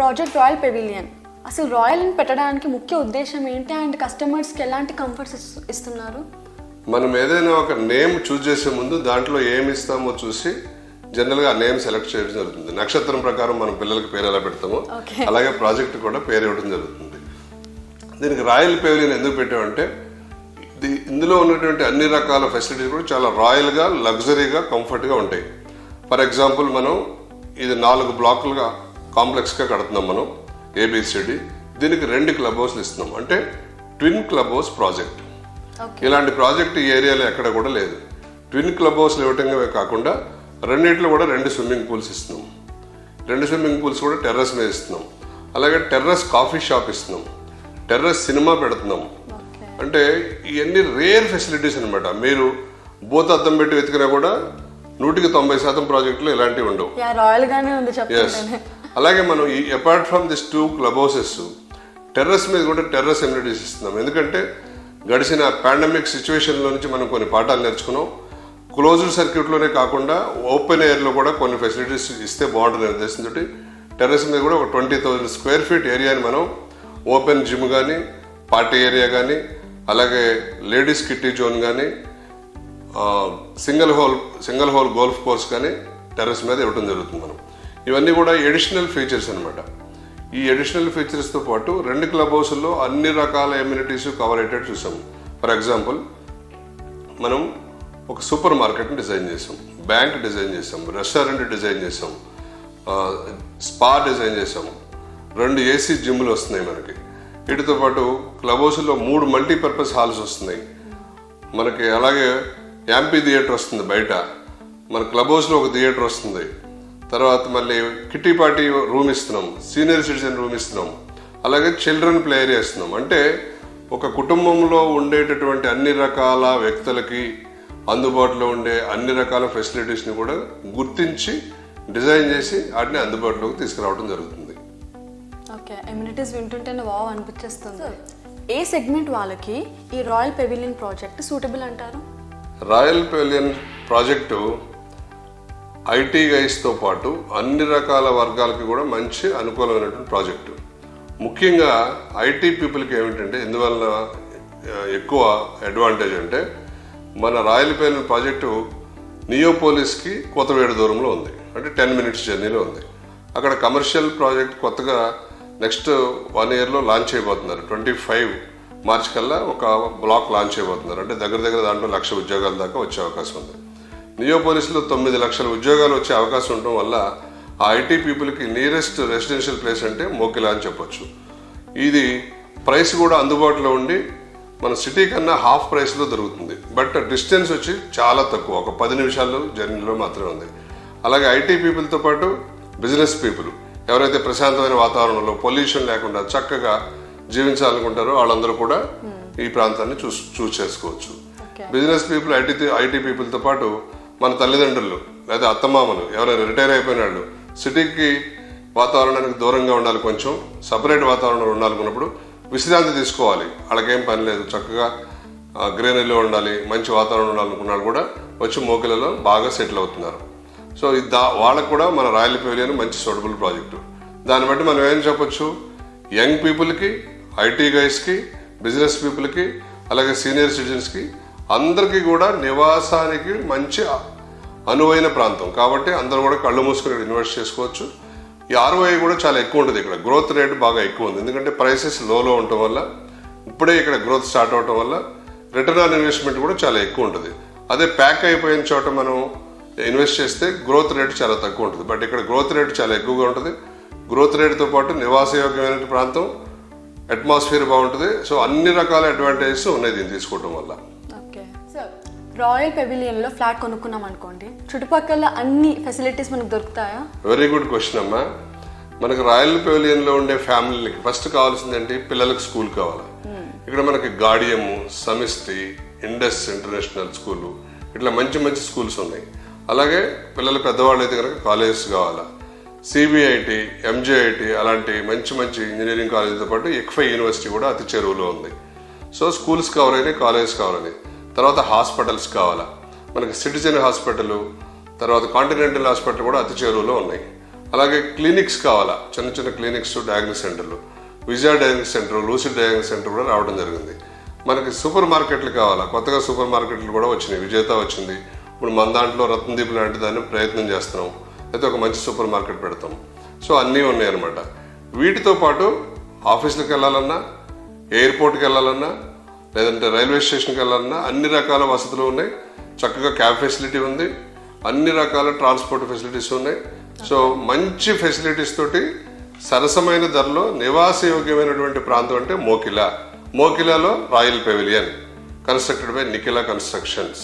Project royal pavilion అసలు royal అని పెట్టడానికి ముఖ్య ఉద్దేశం ఏంటి అండ్ కస్టమర్స్కి ఎలాంటి కంఫర్ట్స్ ఇస్తున్నారు? మనం ఏదైనా ఒక నేమ్ చూస్ చేసే ముందు దాంట్లో ఏమి ఇస్తామో చూసి జనరల్గా ఆ నేమ్ సెలెక్ట్ చేయడం జరుగుతుంది. నక్షత్రం ప్రకారం మనం పిల్లలకి పేరు ఎలా పెడతామో అలాగే ప్రాజెక్ట్ కూడా పేరు ఇవ్వడం జరుగుతుంది. దీనికి రాయల్ పెవిలియన్ ఎందుకు పెట్టామంటే ఇందులో ఉన్నటువంటి అన్ని రకాల ఫెసిలిటీస్ కూడా చాలా రాయల్గా, లగ్జరీగా, కంఫర్ట్గా ఉంటాయి. ఫర్ ఎగ్జాంపుల్ మనం ఇది 4 బ్లాకులుగా కాంప్లెక్స్గా కడుతున్నాం మనం ఏబిసిడి. దీనికి 2 క్లబ్ హౌస్లు ఇస్తున్నాం, అంటే ట్విన్ క్లబ్ హౌస్ ప్రాజెక్ట్. ఇలాంటి ప్రాజెక్ట్ ఈ ఏరియాలో ఎక్కడ కూడా లేదు. ట్విన్ క్లబ్ హౌస్లు ఇవ్వటమే కాకుండా రెండిట్లో కూడా 2 స్విమ్మింగ్ పూల్స్ ఇస్తున్నాం. 2 స్విమ్మింగ్ పూల్స్ కూడా టెర్రస్ మీద ఇస్తున్నాం. అలాగే టెర్రస్ కాఫీ షాప్ ఇస్తున్నాం, టెర్రస్ సినిమా పెడుతున్నాం. అంటే ఇవన్నీ రేర్ ఫెసిలిటీస్ అనమాట. మీరు బోత్ అద్దం పెట్టి వెతికినా కూడా 100% ప్రాజెక్టులు ఇలాంటివి ఉండవు. అలాగే మనం apart from this 2 club houses terrace మీద కూడా టెర్రస్ ఎమ్యూనిటీస్ ఇస్తున్నాం. ఎందుకంటే గడిచిన పాండమిక్ సిచ్యువేషన్లో నుంచి మనం కొన్ని పాఠాలు నేర్చుకున్నాం. క్లోజ్డ్ సర్క్యూట్లోనే కాకుండా ఓపెన్ ఎయిర్లో కూడా కొన్ని ఫెసిలిటీస్ ఇస్తే బాగుంటుంది ఉద్దేశంతో టెర్రస్ మీద కూడా ఒక 20,000 స్క్వేర్ ఫీట్ ఏరియాని మనం ఓపెన్ జిమ్ కానీ, పార్టీ ఏరియా కానీ, అలాగే లేడీస్ కిట్టి జోన్ కానీ, సింగిల్ హోల్ గోల్ఫ్ కోర్స్ కానీ టెర్రస్ మీద ఇవ్వడం జరుగుతుంది మనం. ఇవన్నీ కూడా ఎడిషనల్ ఫీచర్స్ అనమాట. ఈ ఎడిషనల్ ఫీచర్స్తో పాటు 2 క్లబ్ హౌస్ల్లో అన్ని రకాల ఎమ్యూనిటీస్ కవర్ అయ్యేటట్టు చూసాం. ఫర్ ఎగ్జాంపుల్ మనం ఒక సూపర్ మార్కెట్ని డిజైన్ చేసాం, బ్యాంక్ డిజైన్ చేసాం, రెస్టారెంట్ డిజైన్ చేసాం, స్పా డిజైన్ చేసాం, 2 ఏసీ జిమ్లు వస్తున్నాయి మనకి. వీటితో పాటు క్లబ్ హౌస్లో 3 మల్టీపర్పస్ హాల్స్ వస్తున్నాయి మనకి. అలాగే యాంపీ థియేటర్ వస్తుంది బయట, మన క్లబ్ హౌస్లో ఒక థియేటర్ వస్తుంది. తర్వాత మళ్ళీ కిట్టి పార్టీ రూమ్ ఇస్తున్నాం, సీనియర్ సిటిజన్ రూమ్ ఇస్తున్నాం, అలాగే చిల్డ్రన్ ప్లే ఏరియా ఇస్తున్నాం. అంటే ఒక కుటుంబంలో ఉండేటటువంటి అన్ని రకాల వ్యక్తులకి అందుబాటులో ఉండే అన్ని రకాల ఫెసిలిటీస్ని కూడా గుర్తించి డిజైన్ చేసి వాటిని అందుబాటులోకి తీసుకురావడం జరుగుతుంది. ఓకే, ఎమ్యూనిటీస్ వింటుంటేనే వావ్ అనిపించేస్తుంది. ఏ సెగ్మెంట్ వాళ్ళకి ఈ రాయల్ పెవిలియన్ ప్రాజెక్ట్ సూటబుల్ అంటారు? రాయల్ పెవిలియన్ ప్రాజెక్టు ఐటీ గైస్తో పాటు అన్ని రకాల వర్గాలకి కూడా మంచి అనుకూలమైనటువంటి ప్రాజెక్టు. ముఖ్యంగా ఐటీ పీపుల్కి ఏమిటంటే ఎందువల్ల ఎక్కువ అడ్వాంటేజ్ అంటే మన రాయల్ పెవిలియన్ ప్రాజెక్టు నియోపోలిస్కి కొత్తవేడు దూరంలో ఉంది, అంటే 10 minutes జర్నీలో ఉంది. అక్కడ కమర్షియల్ ప్రాజెక్ట్ కొత్తగా నెక్స్ట్ 1 yearలో లాంచ్ చేయబోతున్నారు. 25 March కల్లా ఒక బ్లాక్ లాంచ్ చేయబోతున్నారు. అంటే దగ్గర దాంట్లో 1,00,000 ఉద్యోగాల దాకా వచ్చే అవకాశం ఉంది. నియోపోలిస్లో 9 లక్షల ఉద్యోగాలు వచ్చే అవకాశం ఉండటం వల్ల ఆ ఐటీ పీపుల్కి నియరెస్ట్ రెసిడెన్షియల్ ప్లేస్ అంటే మోకిలా అని చెప్పొచ్చు. ఇది ప్రైస్ కూడా అందుబాటులో ఉండి మన సిటీ కన్నా హాఫ్ ప్రైస్లో దొరుకుతుంది. బట్ డిస్టెన్స్ వచ్చి చాలా తక్కువ, ఒక 10 నిమిషాలు జర్నీలో మాత్రమే ఉంది. అలాగే ఐటీ పీపుల్తో పాటు బిజినెస్ పీపుల్ ఎవరైతే ప్రశాంతమైన వాతావరణంలో పొల్యూషన్ లేకుండా చక్కగా జీవించాలనుకుంటారో వాళ్ళందరూ కూడా ఈ ప్రాంతాన్ని చూస్ చేసుకోవచ్చు. బిజినెస్ పీపుల్, ఐటీ పీపుల్తో పాటు మన తల్లిదండ్రులు లేదా అత్తమామలు ఎవరైనా రిటైర్ అయిపోయిన వాళ్ళు సిటీకి వాతావరణానికి దూరంగా ఉండాలి, కొంచెం సపరేట్ వాతావరణంలో ఉండాలనుకున్నప్పుడు విశ్రాంతి తీసుకోవాలి, వాళ్ళకేం పని లేదు, చక్కగా గ్రీనరీలో ఉండాలి, మంచి వాతావరణం ఉండాలనుకున్నాడు కూడా వచ్చి మోకిలలో బాగా సెటిల్ అవుతున్నారు. సో వాళ్ళకు కూడా మన రాయల్ పెవిలియన్ మంచి సూటబుల్ ప్రాజెక్టు. దాన్ని బట్టి మనం ఏం చెప్పొచ్చు, యంగ్ పీపుల్కి, ఐటీ గైస్కి, బిజినెస్ పీపుల్కి, అలాగే సీనియర్ సిటిజన్స్కి అందరికీ కూడా నివాసానికి మంచి అనువైన ప్రాంతం కాబట్టి అందరూ కూడా కళ్ళు మూసుకుని ఇన్వెస్ట్ చేసుకోవచ్చు. ఈ ROI కూడా చాలా ఎక్కువ ఉంటుంది. ఇక్కడ గ్రోత్ రేట్ బాగా ఎక్కువ ఉంది, ఎందుకంటే ప్రైసెస్ లోలో ఉండటం వల్ల, ఇప్పుడే ఇక్కడ గ్రోత్ స్టార్ట్ అవటం వల్ల రిటర్న్ ఆన్ ఇన్వెస్ట్మెంట్ కూడా చాలా ఎక్కువ ఉంటుంది. అదే ప్యాక్ అయిపోయిన చోట మనం ఇన్వెస్ట్ చేస్తే గ్రోత్ రేట్ చాలా తక్కువ ఉంటుంది. బట్ ఇక్కడ గ్రోత్ రేట్ చాలా ఎక్కువగా ఉంటుంది. గ్రోత్ రేట్తో పాటు నివాసయోగ్యమైన ప్రాంతం, అట్మాస్ఫియర్ బాగుంటుంది. సో అన్ని రకాల అడ్వాంటేజెస్ ఉన్నాయి దీన్ని తీసుకోవడం వల్ల. ఓకే సార్, రాయల్ పెవిలియన్లో ఫ్లాట్ కొనుక్కున్నాం అనుకోండి, చుట్టుపక్కల అన్ని ఫెసిలిటీస్ మనకు దొరుకుతాయా? వెరీ గుడ్ క్వశ్చన్ అమ్మా. మనకు రాయల్ పెవిలియన్లో ఉండే ఫ్యామిలీకి ఫస్ట్ కావాల్సిందంటే పిల్లలకు స్కూల్ కావాలి. ఇక్కడ మనకి గాడియము, సమిష్టి, ఇండస్ ఇంటర్నేషనల్ స్కూలు, ఇట్లా మంచి స్కూల్స్ ఉన్నాయి. అలాగే పిల్లలు పెద్దవాళ్ళు అయితే కనుక కాలేజెస్ కావాలా, CBIT, MJIT అలాంటి మంచి ఇంజనీరింగ్ కాలేజీతో పాటు ఎక్ఫై యూనివర్సిటీ కూడా అతి చెరువులో ఉంది. సో స్కూల్స్ కవర్ అయినాయి, కాలేజెస్ కావాలని. తర్వాత హాస్పిటల్స్ కావాలా, మనకి సిటిజన్ హాస్పిటల్, తర్వాత కాంటినెంటల్ హాస్పిటల్ కూడా అతి చెరువులో ఉన్నాయి. అలాగే క్లినిక్స్ కావాలా, చిన్న చిన్న క్లినిక్స్, డయాగ్నోస్ సెంటర్లు, Vijaya diagnostic centre, lucid diagnostic centre కూడా రావడం జరిగింది. మనకి సూపర్ మార్కెట్లు కావాలా, కొత్తగా సూపర్ మార్కెట్లు కూడా వచ్చినాయి. విజేత వచ్చింది, ఇప్పుడు మన దాంట్లో రత్నదీప్ లాంటి దాన్ని ప్రయత్నం చేస్తున్నాం, అయితే ఒక మంచి సూపర్ మార్కెట్ పెడతాం. సో అన్నీ ఉన్నాయి అన్నమాట. వీటితో పాటు ఆఫీసులకు వెళ్ళాలన్నా, ఎయిర్పోర్ట్కి వెళ్ళాలన్నా, లేదంటే రైల్వే స్టేషన్కి వెళ్ళాలన్నా అన్ని రకాల వసతులు ఉన్నాయి. చక్కగా క్యాబ్ ఫెసిలిటీ ఉంది, అన్ని రకాల ట్రాన్స్పోర్ట్ ఫెసిలిటీస్ ఉన్నాయి. సో మంచి ఫెసిలిటీస్ తోటి సరసమైన ధరలో నివాసయోగ్యమైనటువంటి ప్రాంతం అంటే మోకిలా. మోకిలాలో royal pavilion constructed by Nikhila constructions.